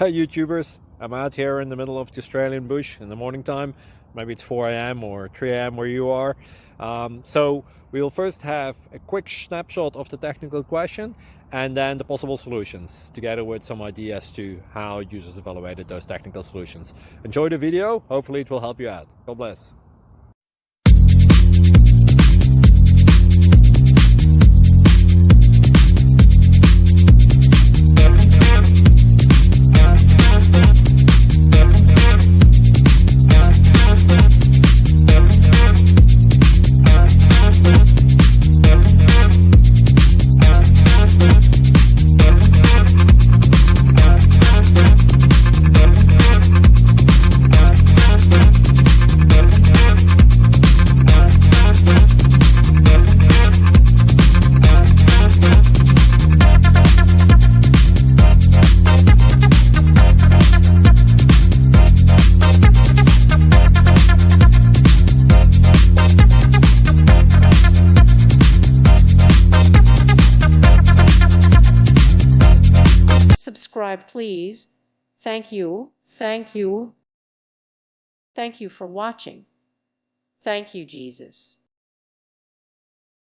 Hey YouTubers, I'm out here in the middle of the Australian bush in the morning time. Maybe it's 4 a.m. or 3 a.m. where you are. So we'll first have a quick snapshot of the technical question and then the possible solutions, together with some ideas to how users evaluated those technical solutions. Enjoy the video, hopefully it will help you out. God bless. Subscribe, please. Thank you. Thank you. Thank you for watching. Thank you, Jesus.